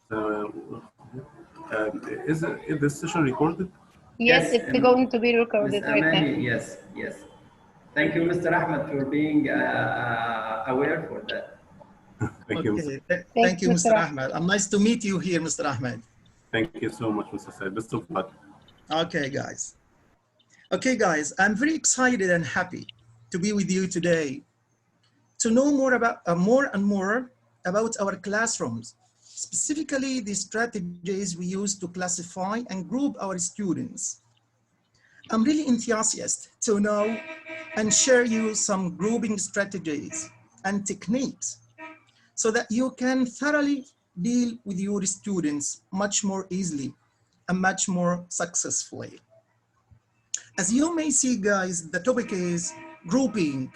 So, is this session recorded? Yes, it's going to be Ms. recorded right now. Amani, yes, yes. Thank you, Mr. Ahmed, for being aware for that. Thank you. Okay, Thanks, thank you, Mr. Mr. Ahmed. I'm nice to meet you here, Mr. Ahmed. Thank you so much, Mr. Syed. Best of luck. Okay, guys. Okay, guys, I'm very excited and happy to be with you today to know more and more about our classrooms, specifically the strategies we use to classify and group our students. I'm really enthusiastic to know and share you some grouping strategies and techniques so that you can thoroughly deal with your students much more easily and much more successfully. As you may see, guys, the topic is grouping,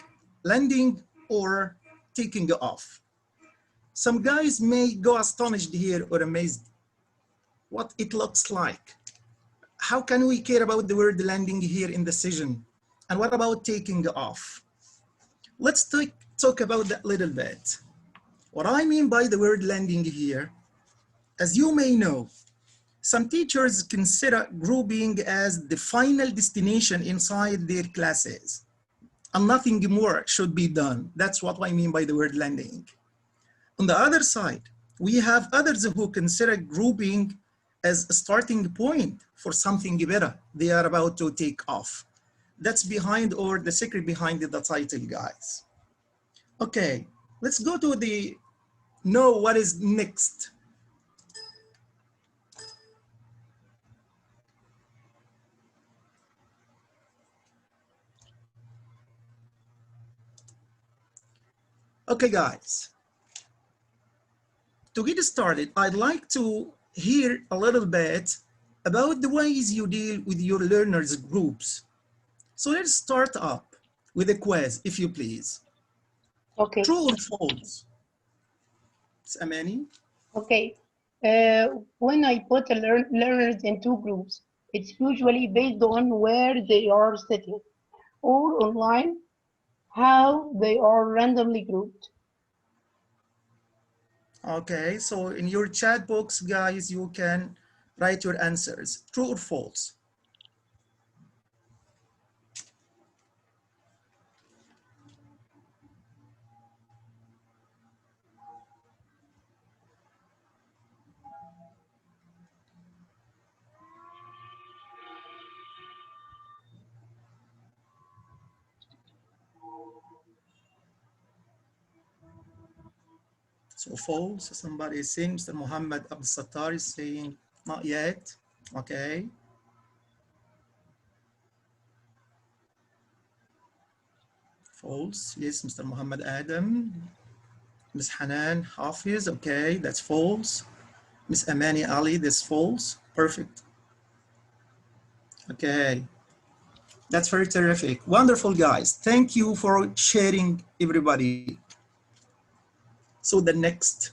landing, or taking off. Some guys may go astonished here or amazed what it looks like. How can we care about the word landing here in the session? And what about taking off? Let's talk about that a little bit. What I mean by the word landing here, as you may know, some teachers consider grouping as the final destination inside their classes, and nothing more should be done. That's what I mean by the word landing. On the other side, we have others who consider grouping as a starting point for something better they are about to take off. That's behind, or the secret behind the title, guys. Okay, let's go to the know what is next. Okay, guys. To get started, I'd like to hear a little bit about the ways you deal with your learners groups. So let's start up with a quiz, if you please. Okay. True or false? It's Amani. Okay. When I put learners in two groups, it's usually based on where they are sitting or online, how they are randomly grouped. Okay, so in your chat box, guys, you can write your answers, true or false. So false, somebody is saying, Mr. Muhammad Abdul Sattar is saying, not yet, okay. False, yes, Mr. Muhammad Adam. Ms. Hanan Hafiz, okay, that's false. Ms. Amani Ali, that's false, perfect. Okay, that's very terrific. Wonderful, guys. Thank you for sharing, everybody. So the next.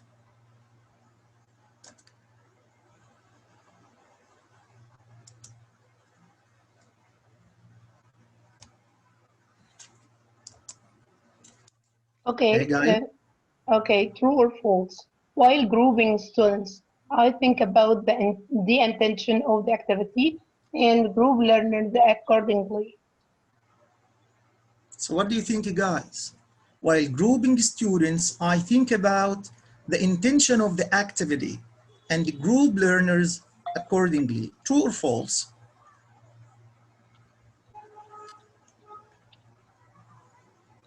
Okay. Guys. Okay, true or false? While grouping students, I think about the intention of the activity and group learners accordingly. So what do you think, guys? While grouping students, I think about the intention of the activity and the group learners accordingly. True or false?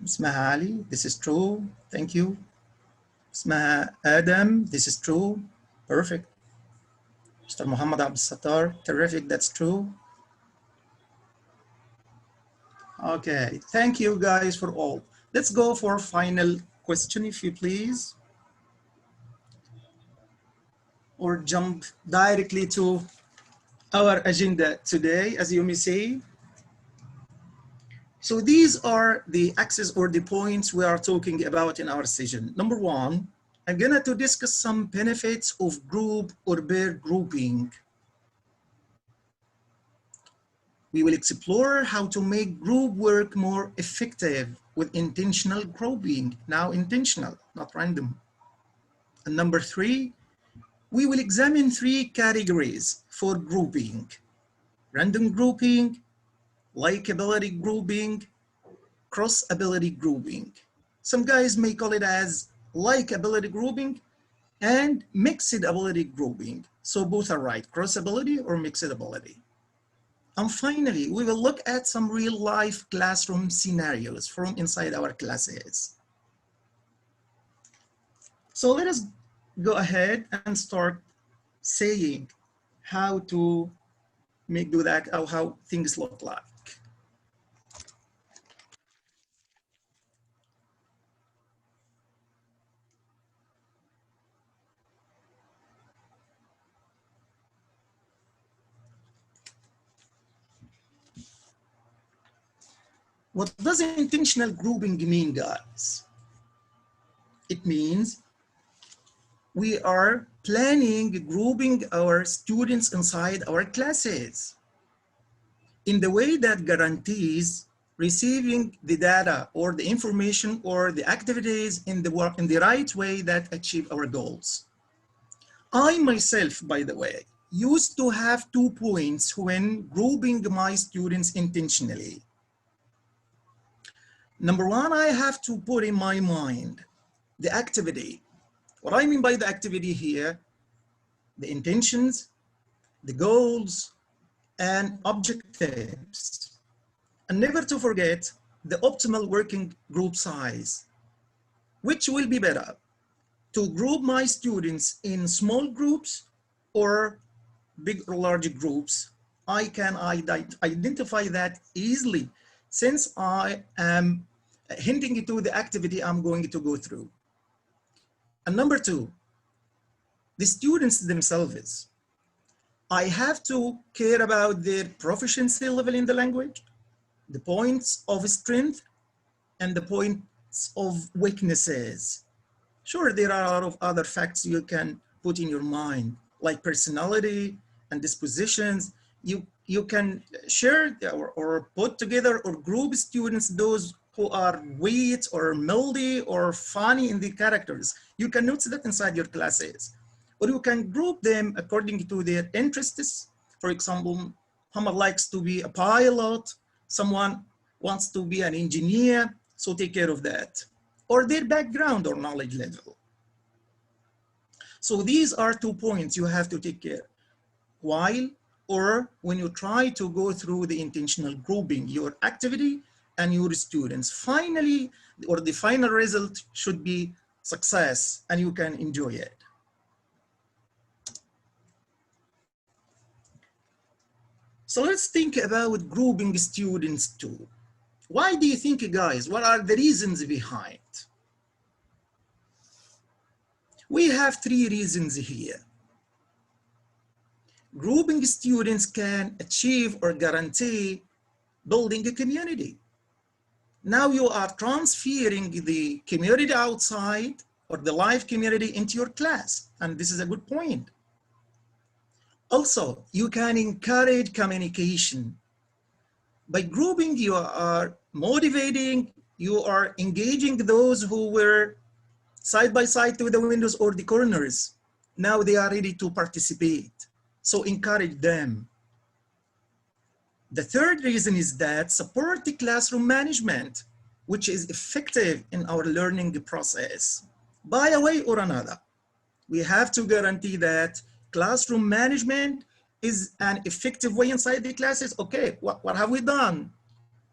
Ismaha Ali, this is true. Thank you. Ismaha Adam, this is true. Perfect. Mr. Muhammad Abdul Sattar, terrific, that's true. Okay, thank you guys for all. Let's go for final question, if you please. Or jump directly to our agenda today, as you may see. So these are the axes or the points we are talking about in our session. Number one, I'm going to discuss some benefits of group or pair grouping. We will explore how to make group work more effective with intentional grouping. Now intentional, not random. And number three, We will examine 3 categories for grouping: random grouping, likability grouping, cross-ability grouping. Some guys may call it as likability grouping and mixed ability grouping. So both are right, cross-ability or mixed ability. And finally, we will look at some real-life classroom scenarios from inside our classes. So let us go ahead and start saying how to do that, or how things look like. What does intentional grouping mean, guys? It means we are planning grouping our students inside our classes in the way that guarantees receiving the data or the information or the activities in the right way that achieve our goals. I myself, by the way, used to have 2 points when grouping my students intentionally. Number 1, I have to put in my mind the activity. What I mean by the activity here, the intentions, the goals, and objectives. And never to forget the optimal working group size. Which will be better, to group my students in small groups or big or large groups? I can identify that easily since I am hinting to the activity I'm going to go through. And number 2, the students themselves. I have to care about their proficiency level in the language, the points of strength, and the points of weaknesses. Sure, there are a lot of other facts you can put in your mind, like personality and dispositions. You can share or put together or group students, those who are wit or melody or funny in the characters. You can notice that inside your classes. Or you can group them according to their interests. For example, Muhammad likes to be a pilot, someone wants to be an engineer, so take care of that. Or their background or knowledge level. So these are 2 points you have to take care while or when you try to go through the intentional grouping, your activity and your students. Finally, or the final result should be success and you can enjoy it. So let's think about grouping students too. Why do you think, guys, what are the reasons behind? We have 3 reasons here. Grouping students can achieve or guarantee building a community. Now you are transferring the community outside or the live community into your class, and this is a good point. Also, you can encourage communication. By grouping, you are motivating, you are engaging those who were side by side to the windows or the corners. Now they are ready to participate. So encourage them. The third reason is that support the classroom management, which is effective in our learning process. By a way or another, we have to guarantee that classroom management is an effective way inside the classes. Okay, what have we done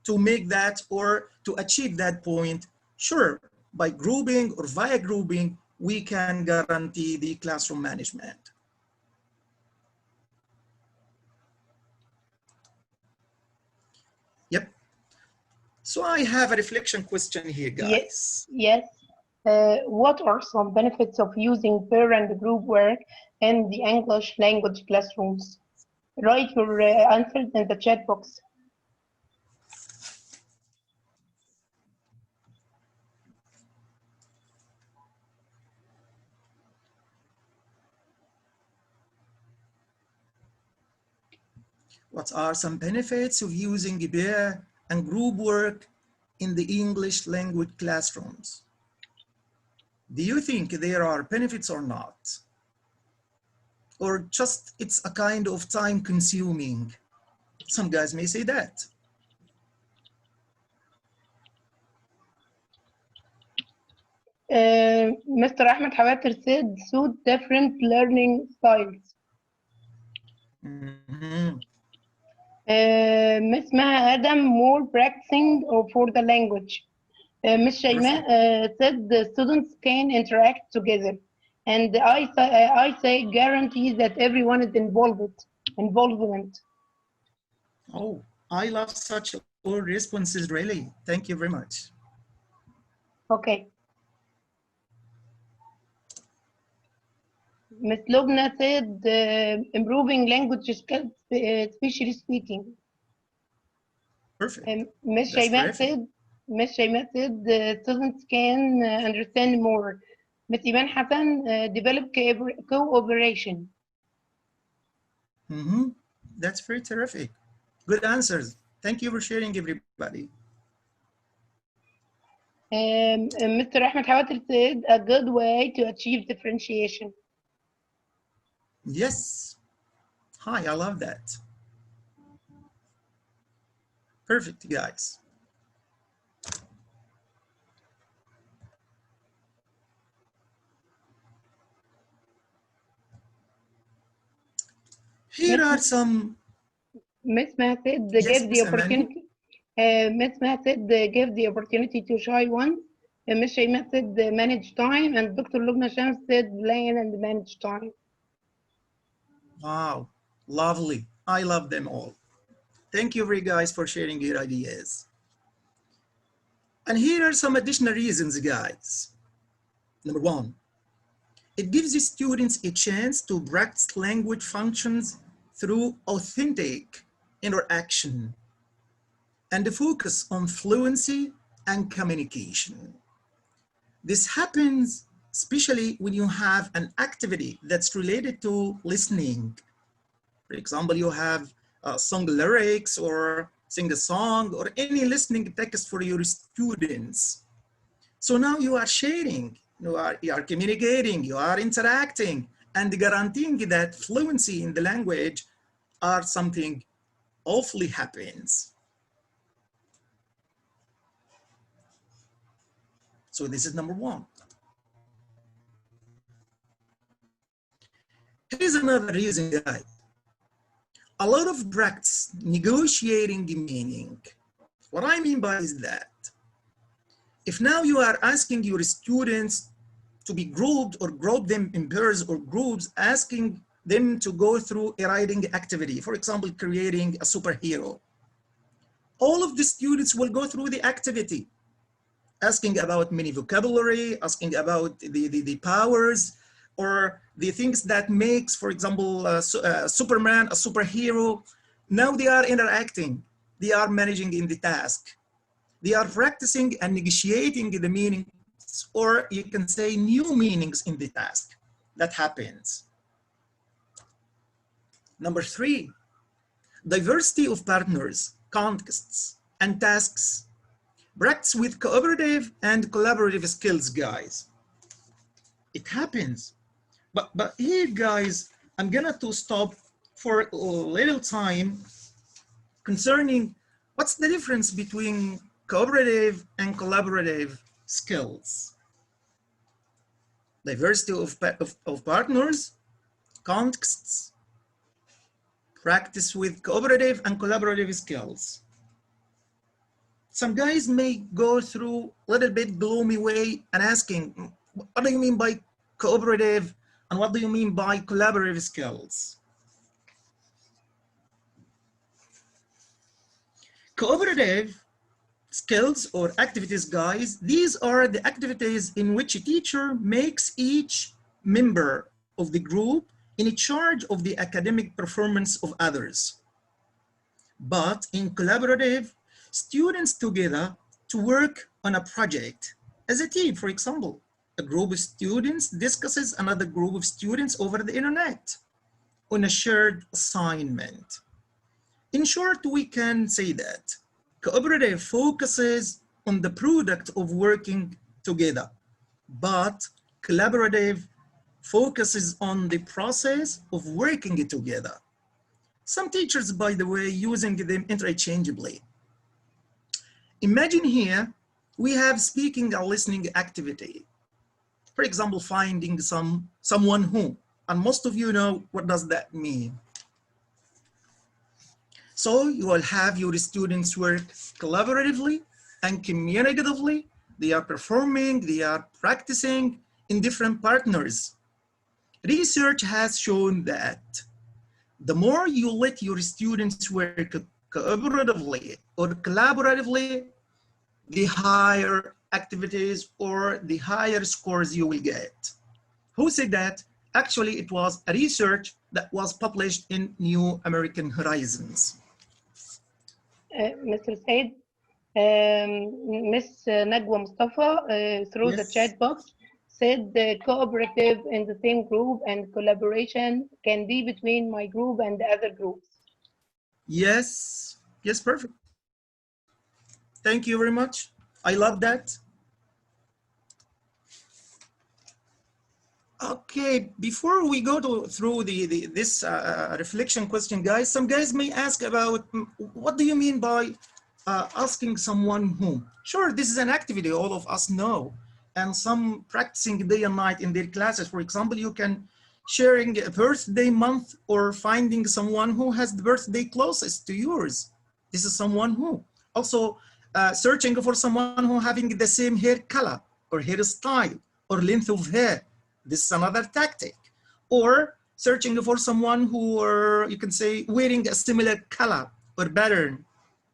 to make that or to achieve that point? Sure, by grouping or via grouping, we can guarantee the classroom management. Yep. So I have a reflection question here, guys. Yes. What are some benefits of using peer and group work in the English language classrooms? Write your answers in the chat box. What are some benefits of using peer and group work in the English language classrooms? Do you think there are benefits or not? or just it's a kind of time consuming? Some guys may say that. Mr. Ahmed Hawater said suit different learning styles. Mhm. Miss Maha Adam more practicing for the language. Miss Shaima said the students can interact together. And I say guarantee that everyone is involvement. Oh, I love such all responses, really. Thank you very much. Okay. Miss Lubna said improving language skills, especially speaking. Perfect. Miss That's Shaima terrific. said the students can understand more. Miss Iman Hassan develop cooperation. Mhm. That's very terrific. Good answers. Thank you for sharing, everybody. Mr. Ahmed Hawater said a good way to achieve differentiation. Yes. Hi, I love that. Perfect, guys. Here are some. Miss Maha said Yes, give the Miss Amani. opportunity. Miss Maha said give the opportunity to shy ones. Miss Shaima said manage time, and Dr. Lubna Shams said plan and manage time. Wow, lovely. I love them all. Thank you, very guys, for sharing your ideas. And here are some additional reasons, guys. Number one, it gives the students a chance to practice language functions through authentic interaction and focus on fluency and communication. This happens especially when you have an activity that's related to listening. For example, you have song lyrics or sing a song or any listening text for your students. So now you are sharing, you are communicating, you are interacting, and guaranteeing that fluency in the language are something awfully happens. So this is number one. Here's another reason, guys. A lot of practice negotiating meaning. What I mean by is that if now you are asking your students to be grouped or group them in pairs or groups, asking them to go through a writing activity, for example, creating a superhero, all of the students will go through the activity, asking about many vocabulary, asking about the powers, or the things that makes, for example, Superman a superhero. Now they are interacting, they are managing in the task. They are practicing and negotiating the meanings, or you can say new meanings in the task that happens. Number three, diversity of partners, contexts, and tasks. Practice with cooperative and collaborative skills, guys. It happens. But here, guys, I'm gonna to stop for a little time concerning what's the difference between cooperative and collaborative skills. Diversity of partners, contexts, practice with cooperative and collaborative skills. Some guys may go through a little bit gloomy way and asking, what do you mean by cooperative and what do you mean by collaborative skills? Cooperative skills or activities, guys, these are the activities in which a teacher makes each member of the group in charge of the academic performance of others. But in collaborative, students together to work on a project as a team. For example, a group of students discusses another group of students over the internet on a shared assignment. In short, we can say that cooperative focuses on the product of working together, but collaborative focuses on the process of working together. Some teachers, by the way, using them interchangeably. Imagine here, we have speaking and listening activity. For example, finding someone who, and most of you know what does that mean. So you will have your students work collaboratively and communicatively. They are performing, they are practicing in different partners. Research has shown that the more you let your students work cooperatively or collaboratively, the higher activities or the higher scores you will get. Who said that? Actually, it was a research that was published in New American Horizons. Mr. Said, Miss Najwa Mustafa, through the Yes. chat box, said the cooperative in the same group and collaboration can be between my group and the other groups. Yes, yes, perfect. Thank you very much. I love that. Okay, before we go through this reflection question, guys, some guys may ask about what do you mean by asking someone who? Sure, this is an activity all of us know, and some practicing day and night in their classes. For example, you can sharing a birthday month or finding someone who has the birthday closest to yours. This is someone who. Also, searching for someone who having the same hair color or hairstyle or length of hair. This is another tactic. Or searching for someone who are, you can say, wearing a similar color or pattern.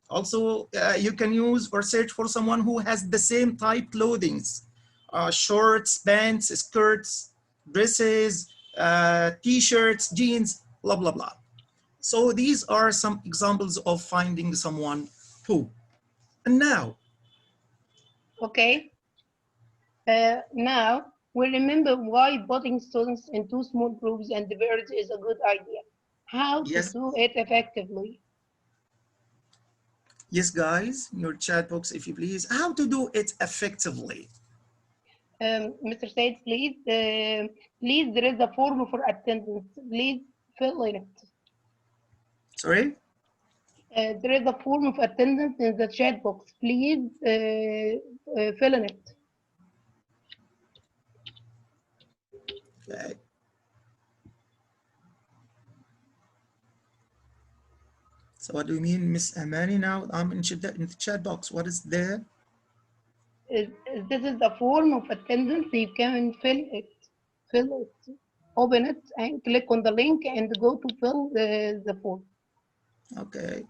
Also, you can use or search for someone who has the same type clothing, shorts, pants, skirts, dresses, t-shirts, jeans, blah, blah, blah. So these are some examples of finding someone who. And now. Okay. Now, we remember why putting students into small groups and diverse is a good idea. How to Yes. do it effectively. Yes, guys, your chat box, if you please. How to do it effectively. Mr. Said, please, please, there is a form for attendance. Please fill in it. Sorry? There is a form of attendance in the chat box. Please fill in it. Okay. So what do you mean, Miss Amani? Now I'm in the chat box. What is there? This is the form of attendance. You can fill it. Open it and click on the link and go to fill the form. Okay.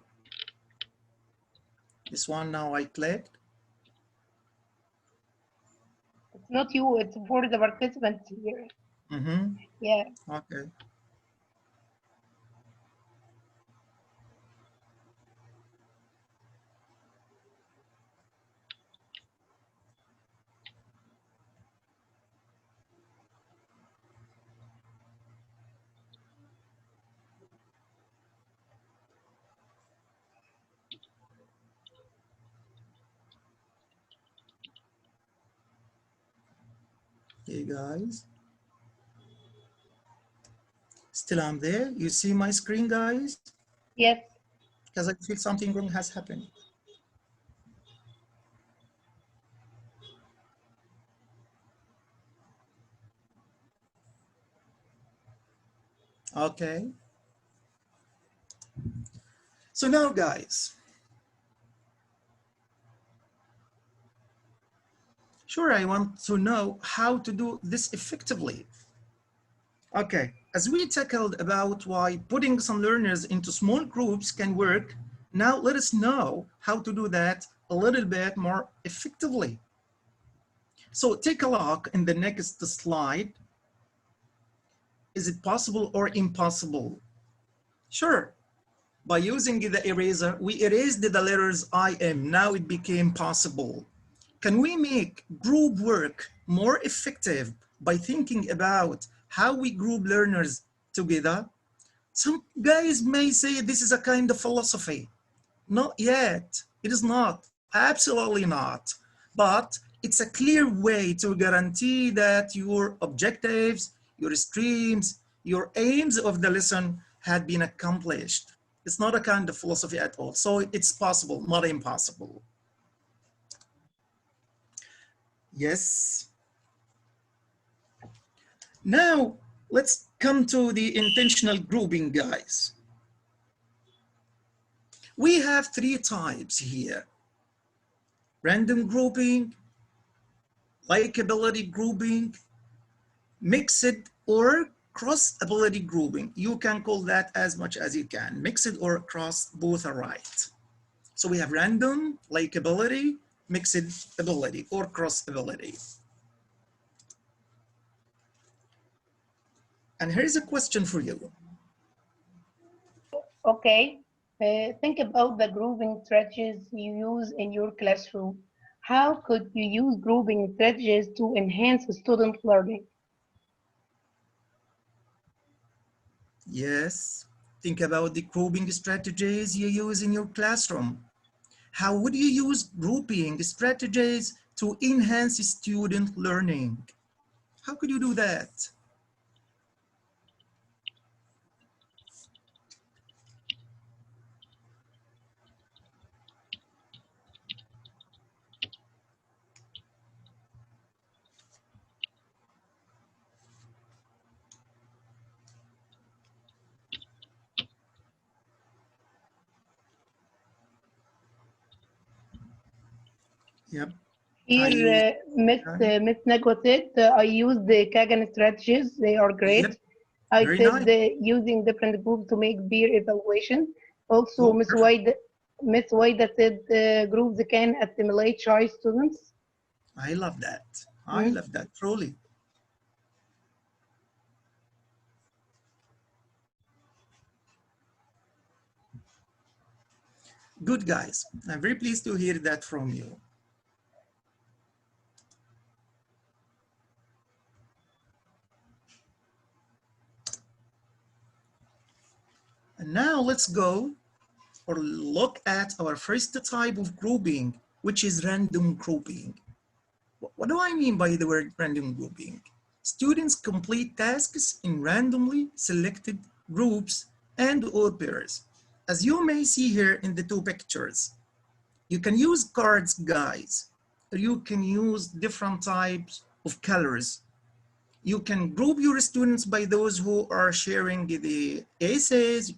This one now I clicked. It's not you, it's for the participants here. Mm-hmm. Yeah. Okay. Hey guys. Still I'm there. You see my screen, guys? Yes. Because I feel something wrong has happened. Okay. So now, guys. Sure, I want to know how to do this effectively. Okay, as we tackled about why putting some learners into small groups can work, now let us know how to do that a little bit more effectively. So take a look in the next slide. Is it possible or impossible? Sure, by using the eraser, we erased the letters IM, now it became possible. Can we make group work more effective by thinking about how we group learners together? Some guys may say this is a kind of philosophy. Not yet, it is not, absolutely not. But it's a clear way to guarantee that your objectives, your streams, your aims of the lesson had been accomplished. It's not a kind of philosophy at all. So it's possible, not impossible. Yes. Now, let's come to the intentional grouping, guys. We have three types here: random grouping, likability grouping, mixed or cross ability grouping. You can call that as much as you can. Mixed or cross, both are right. So we have random, likability, mixed ability, or cross ability. And here's a question for you. Okay, think about the grouping strategies you use in your classroom. How could you use grouping strategies to enhance student learning? Yes, think about the grouping strategies you use in your classroom. How would you use grouping strategies to enhance student learning? How could you do that? Yep. Here, Ms. Nagwa said, I use the Kagan strategies. They are great. Yep. I Very said nice. using different groups to make peer evaluation. Also, Oh, Ms. Waida said groups can assimilate shy students. I love that. I love that, truly. Good, guys. I'm very pleased to hear that from you. And now let's go or look at our first type of grouping, which is random grouping. What do I mean by the word random grouping? Students complete tasks in randomly selected groups and or pairs. As you may see here in the two pictures, you can use cards, guys, or you can use different types of colors. You can group your students by those who are sharing the aces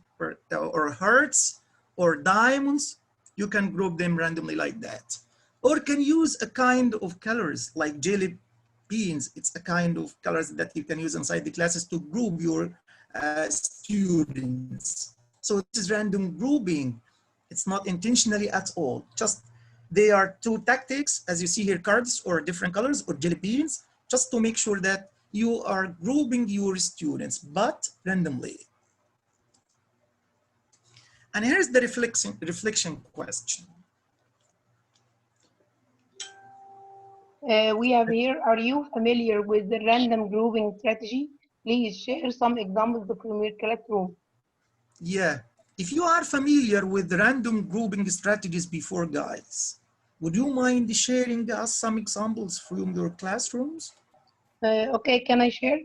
or hearts or diamonds. You can group them randomly like that. Or can use a kind of colors like jelly beans. It's a kind of colors that you can use inside the classes to group your students. So this is random grouping. It's not intentionally at all. Just they are two tactics, as you see here, cards or different colors or jelly beans, just to make sure that you are grouping your students, but randomly. And here's the reflection question. We have here, are you familiar with the random grouping strategy? Please share some examples from your classroom. Yeah, if you are familiar with random grouping strategies before, guys, would you mind sharing us some examples from your classrooms? Okay, can I share?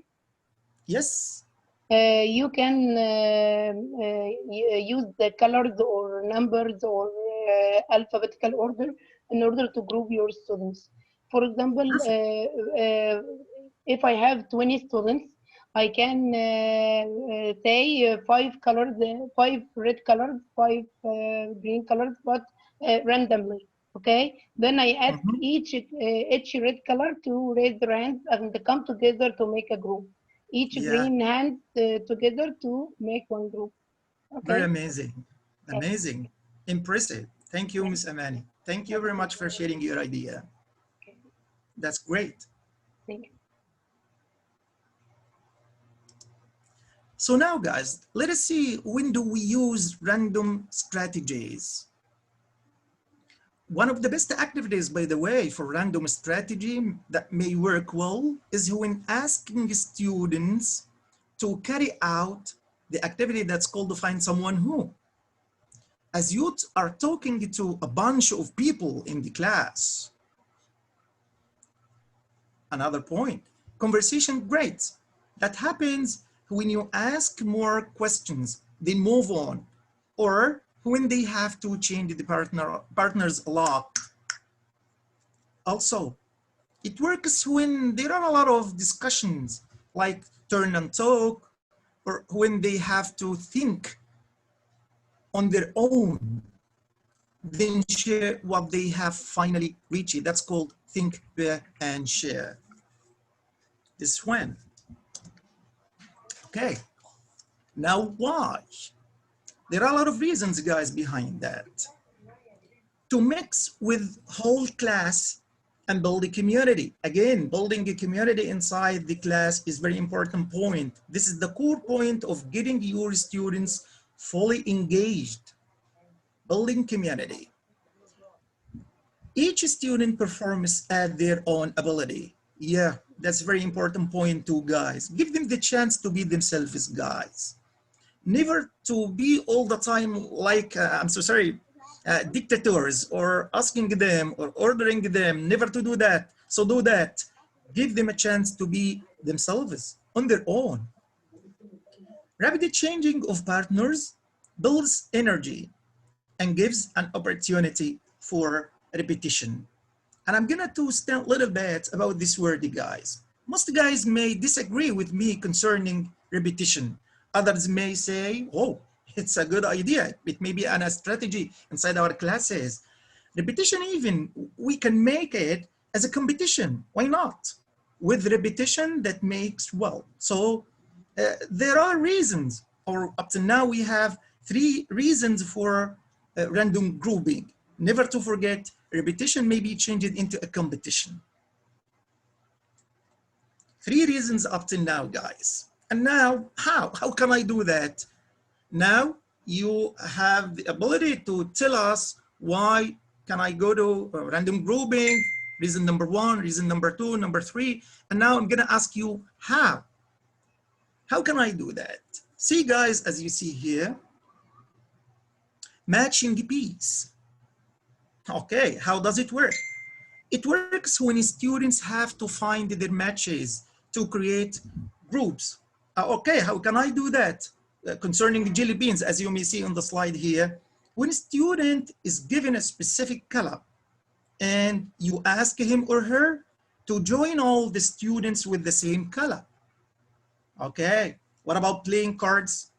Yes. You can use the colors or numbers or alphabetical order in order to group your students. For example, if I have 20 students, I can say 5 colors, 5 red colors, 5 green colors, but randomly. Okay, then I ask each red color to raise their hands and come together to make a group. Each green hand together to make one group. Okay. Very amazing. Amazing. Impressive. Thank you, Miss Amani. Thank you very much for sharing your idea. Okay. That's great. Thank you. So now, guys, let us see, when do we use random strategies? One of the best activities, by the way, for random strategy that may work well is when asking students to carry out the activity that's called to find someone who. As you are talking to a bunch of people in the class. Another point, conversation, great. That happens when you ask more questions, they move on, or when they have to change the partners a lot. Also, it works when there are a lot of discussions, like turn and talk, or when they have to think on their own, then share what they have finally reached. That's called think, pair, and share. This when. Okay, now why? There are a lot of reasons, guys, behind that. To mix with whole class and build a community. Again, building a community inside the class is very important point. This is the core point of getting your students fully engaged. Building community. Each student performs at their own ability. Yeah, that's a very important point too, guys. Give them the chance to be themselves, guys. Never to be all the time like, I'm so sorry, dictators, or asking them or ordering them, never to do that. So do that. Give them a chance to be themselves on their own. Rapid changing of partners builds energy and gives an opportunity for repetition. And I'm gonna to stand a little bit about this word, guys. Most guys may disagree with me concerning repetition. Others may say, oh, it's a good idea. It may be a strategy inside our classes. Repetition even, we can make it as a competition. Why not? With repetition that makes well. So there are reasons, or up to now we have 3 reasons for random grouping. Never to forget, repetition may be changed into a competition. 3 reasons up till now, guys. And now, how? How can I do that? Now you have the ability to tell us why can I go to random grouping, reason number 1, reason number 2, number 3. And now I'm gonna ask you how. How can I do that? See, guys, as you see here, matching the piece. Okay, how does it work? It works when students have to find their matches to create groups. Okay, how can I do that? Concerning the jelly beans, as you may see on the slide here, when a student is given a specific color and you ask him or her to join all the students with the same color. Okay, what about playing cards?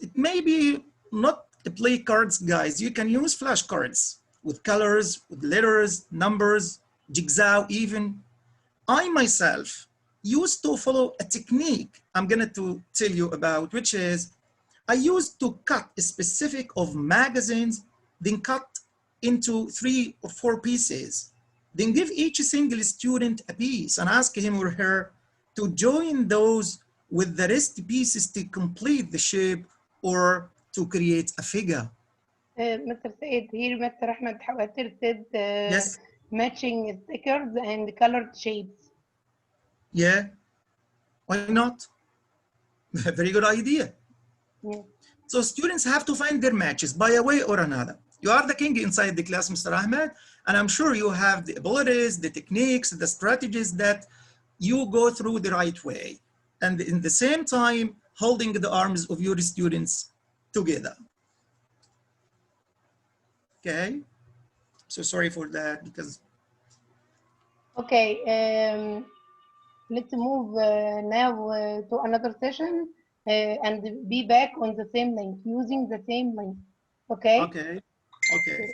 It may be not the play cards, guys. You can use flashcards with colors, with letters, numbers, jigsaw even. I myself used to follow a technique I'm gonna to tell you about, which is I used to cut a specific of magazines, then cut into 3 or 4 pieces, then give each single student a piece and ask him or her to join those with the rest pieces to complete the shape or to create a figure. Mr. Syed, here Mr. Ahmed Hawatir said Yes. matching stickers and colored shapes. Yeah, why not? Very good idea. Yeah. So students have to find their matches by a way or another. You are the king inside the class, Mr. Ahmed, and I'm sure you have the abilities, the techniques, the strategies that you go through the right way. And in the same time, holding the arms of your students together. Okay, so sorry for that because. Okay, let's move now to another session and be back on the same link, using the same link. Okay? Okay, okay.